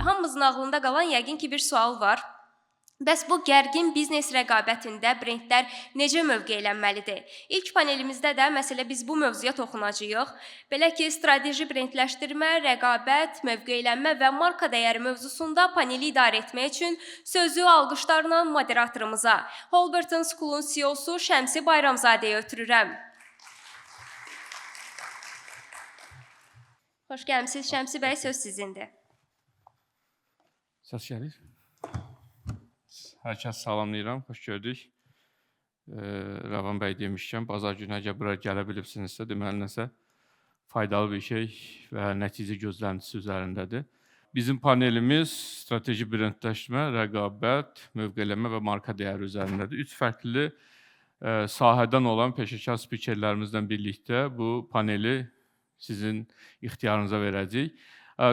Hamımızın ağlında qalan yəqin ki, bir sual var. Bəs bu gərgin biznes rəqabətində brendlər necə mövqeylənməlidir? İlk panelimizdə də məsələ biz bu mövzuya toxunacağıq. Belə ki, strateji brendləşdirmə, rəqabət, mövqeylənmə və marka dəyəri mövzusunda paneli idarə etmək üçün sözü alqışlarla moderatorumuza, Holberton School-un CEO-su Şəmsi Bayramzadəyə ötürürəm. Xoş gəlmisiniz Şəmsi bəy, söz sizindir. Səs gəlir. Hər kəs salamlayıram, xoş gördük. Rəvan bəy demişkən, bazar günü əgər bura gələ bilibsinizsə, deməli nəsə faydalı bir şey və nəticə gözləntisi üzərindədir. Bizim panelimiz strateji brendləşmə, rəqabət, mövqeylənmə və marka dəyəri üzərindədir. 3 fərqli sahədən olan peşəkar spikerlərimizlə birlikdə bu paneli sizin ixtiyarınıza verəcəyik.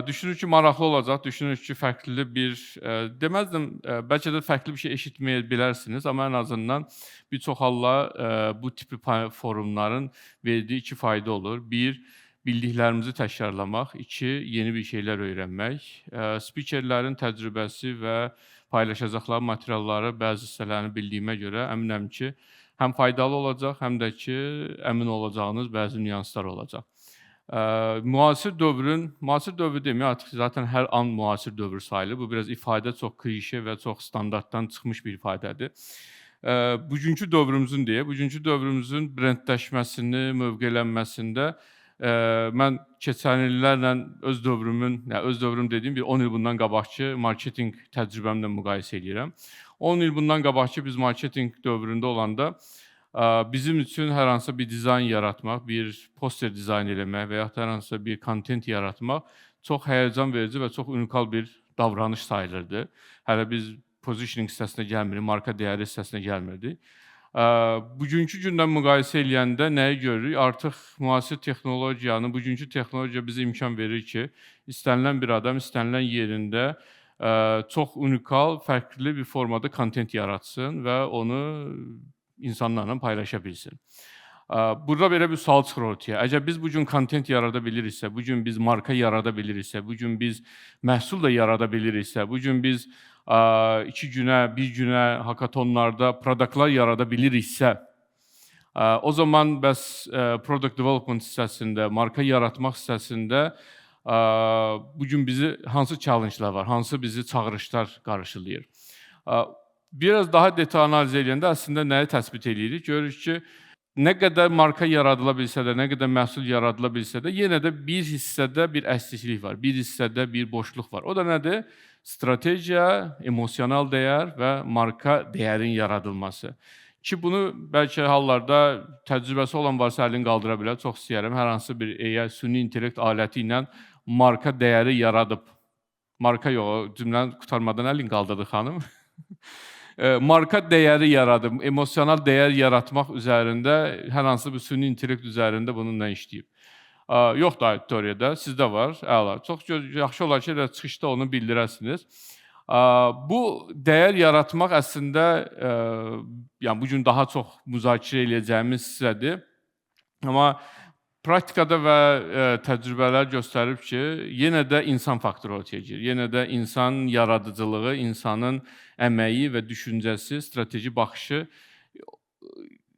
Düşünürük ki, maraqlı olacaq, düşünürük ki, fərqli bir, deməzdim, bəlkə də fərqli bir şey eşitməyə bilərsiniz, amma ən azından bir çox hallar bu tipi forumların verdiyi 2 fayda olur. 1, bildiklərimizi təkrarlamaq, 2, yeni bir şeylər öyrənmək. Spikerlərin təcrübəsi və paylaşacaqları materialları, bəzi hissələrini bildiyimə görə əminəm ki, həm faydalı olacaq, həm də ki, əmin olacağınız bəzi nüanslar olacaq. Müasir dövr deməyək, artıq zaten hər an müasir dövr sayılır. Bu biraz ifadə çox klişe və çox standartdan çıxmış bir ifadədir. Bugünkü dövrümüzün brendləşməsini, mövqeylənməsində mən keçən illərlə öz dövrüm dediyim bir 10 il bundan qabaqki marketinq təcrübəmlə müqayisə edirəm. 10 il bundan qabaqki biz marketinq dövründə olanda bizim üçün hər hansısa bir dizayn yaratmaq, bir poster dizayn eləmək və yaxud hər hansısa bir kontent yaratmaq çox həyəcan verici və çox unikal bir davranış sayılırdı. Hələ biz positioning hissəsinə gəlmirik, marka dəyəri hissəsinə gəlmirdik. Bugünkü gündən müqayisə eləyəndə nəyi görürük? Artıq müasir texnologiyanı, bugünkü texnologiya bizə imkan verir ki, istənilən bir adam istənilən yerində çox unikal, fərqli bir formada kontent yaratsın və onu insanlarla paylaşa bilsin. Burada belə bir sual çıxır ortaya. Əgər biz bugün kontent yarada biliriksə, bugün biz marka yarada biliriksə, bugün biz məhsul da yarada biliriksə, bugün biz 2 günə, 1 günə hakatonlarda produktlar yarada biliriksə, o zaman bəs product development hissəsində, marka yaratmaq hissəsində bugün bizi hansı challenge-lar var, hansı bizi çağırışlar qarşılayır? Biraz daha detal analiz edəndə əslində nəyi təsbit edirik? Görürük ki, nə qədər marka yaradıla bilsə də, nə qədər məhsul yaradıla bilsə də, yenə də bir hissədə bir əksiklik var, bir hissədə bir boşluq var. O da nədir? Strategiya, emosional dəyər və marka dəyərin yaradılması. Ki, bunu bəlkə hallarda təcrübəsi olan varsa əlini qaldıra bilər, çox istəyərəm. Hər hansı bir AI, süni intellekt aləti ilə marka dəyəri yaradıb. Marka yox, cümləni qutarmadan əlini qaldırdı xanım. Marka dəyəri yaradıb, emosional dəyər yaratmaq üzərində, hər hansı bir süni intellekt üzərində bununla işləyib. Yoxdur auditoriyada, sizdə var, əla. Çox yaxşı olar ki, çıxışda onu bildirəsiniz. Bu dəyər yaratmaq əslində, yəni bugün daha çox müzakirə edəcəyimiz hissədir. Amma praktikada və təcrübələr göstərib ki, yenə də insan faktoru ortaya girir. Yenə də insan yaradıcılığı, insanın əməyi və düşüncəsi, strateji baxışı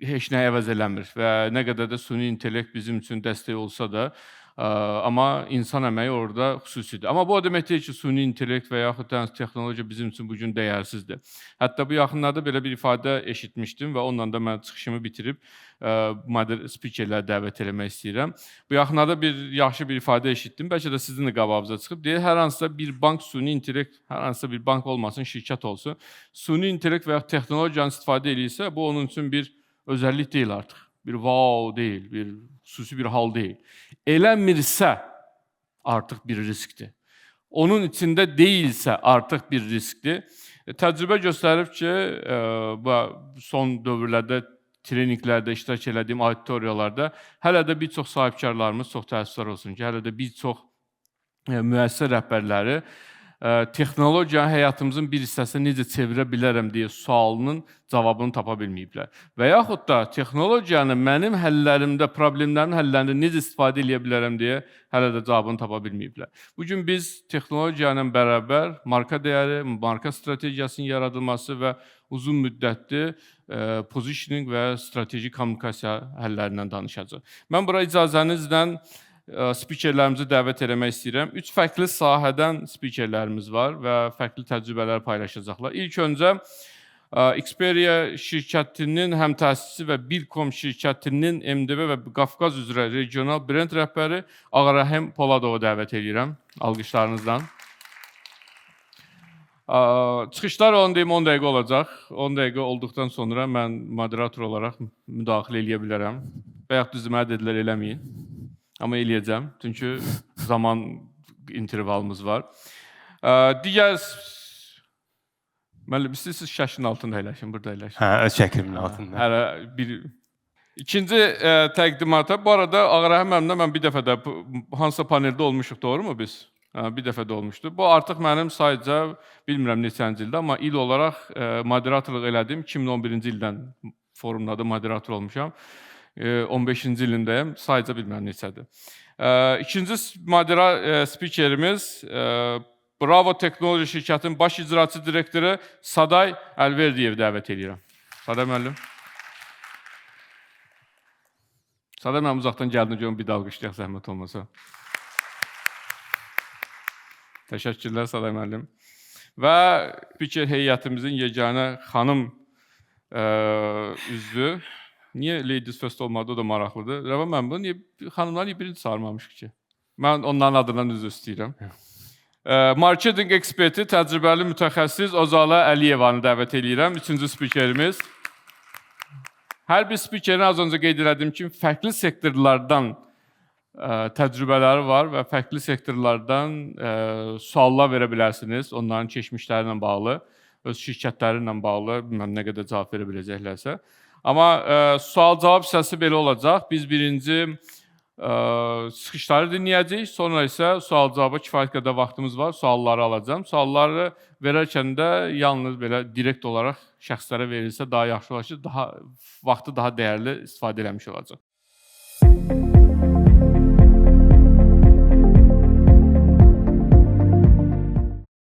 heç nə əvəz eləmir və nə qədər də süni intellekt bizim üçün dəstək olsa da, amma insan əməyi orada xüsusidir. Amma bu o demək deyil ki, süni intellekt və yaxud da texnologiya bizim üçün bugün dəyərsizdir. Hətta bu yaxınlarda belə bir ifadə eşitmişdim və onunla da mən çıxışımı bitirib spikerləri dəvət eləmək istəyirəm. Bu yaxınlarda bir yaxşı bir ifadə eşitdim, bəlkə də sizin də qabağınıza çıxıb. Deyir, hər hansısa bir bank süni intellekt, hər hansısa bir bank olmasın, şirkət olsun, süni intellekt və yaxud texnologiyanı istifadə edirsə, bu onun üçün bir özəllik deyil artıq. Bir wow deyil, bir xüsusi bir hal deyil. Eləmirsə artıq bir riskdir. Onun içində deyilsə artıq bir riskdir. Təcrübə göstərib ki, son dövrlərdə treninqlərdə iştirak elədiyim auditoriyalarda hələ də bir çox sahibkarlarımız, çox təəssüflər olsun ki, hələ də bir çox müəssisə rəhbərləri texnologiyanı həyatımızın bir hissəsinə necə çevirə bilərəm deyə sualının cavabını tapa bilməyiblər. Və yaxud da texnologiyanı mənim həllərimdə, problemlərimin həllərində necə istifadə edə bilərəm deyə hələ də cavabını tapa bilməyiblər. Bu gün biz texnologiya ilə bərabər marka dəyəri, marka strategiyasının yaradılması və uzun müddətli positioning və strateji kommunikasiya həllərindən danışacağıq. Mən bura icazənizlə spikerlərimizi dəvət eləmək istəyirəm. 3 fərqli sahədən spikerlərimiz var və fərqli təcrübələr paylaşacaqlar. İlk öncə Xperia şirkətinin həm təsisçisi və Bilkom şirkətinin MDB və Qafqaz üzrə regional brend rəhbəri Ağarəhim Poladovu dəvət edirəm. Alqışlarınızla. Çıxışlar 10 dəqiqə olacaq. 10 dəqiqə olduqdan sonra mən moderator olaraq müdaxilə eləyə bilərəm. Və yaxud düzü mənə dedilər eləməyin. Amma eləyəcəm, çünki zaman intervalımız var. Digər, müəllim, istəyirsiniz şəklin altında əyləşin, burada əyləşin. Hə, öz şəklimin altında. İkinci təqdimata, bu arada Ağarəhim müəllimlə mən bir dəfə də hansısa paneldə olmuşuq, doğru mu biz? Bir dəfə də olmuşdu. Bu artıq mənim sayca, bilmirəm neçənci ildə, amma il olaraq moderatorluq elədim. 2011-ci ildən forumda da moderator olmuşam. 15-ci ilindəyəm, sayca bilmirəm neçədir. İkinci spikerimiz Bravo Texnoloji şirkətinin baş icraçı direktoru Saday Əlverdiyev dəvət edirəm. Saday müəllim. Saday müəllim uzaqdan gəldiyini görüm, bir də alqışlayaq zəhmət olmasa. Təşəkkürlər Saday müəllim. Və spiker heyətimizin yeganə xanım üzvü. Niyə Ladies First olmadı, o da maraqlıdır. Rəvan müəllim, bunu niyə xanımları birinci çağırmamışıq ki? Mən onların adından üzr istəyirəm. Marketing eksperti, təcrübəli mütəxəssis Ozala Əliyevanı dəvət edirəm. Üçüncü spikerimiz. Hər bir spikerin az öncə qeyd etdiyim kimi fərqli sektorlardan təcrübələri var və fərqli sektorlardan suallar verə bilərsiniz. Onların keçmişləri ilə bağlı, öz şirkətləri ilə bağlı, bilməm nə qədər cavab verə biləcəklərsə. Amma sual-cavab hissəsi belə olacaq. Biz birinci çıxışları dinləyəcəyik, sonra isə sual-cavaba kifayət qədər vaxtımız var, sualları alacağım. Sualları verərkən də yalnız belə direkt olaraq şəxslərə verilsə daha yaxşı olar ki, vaxtı daha dəyərli istifadə eləmiş olacaq.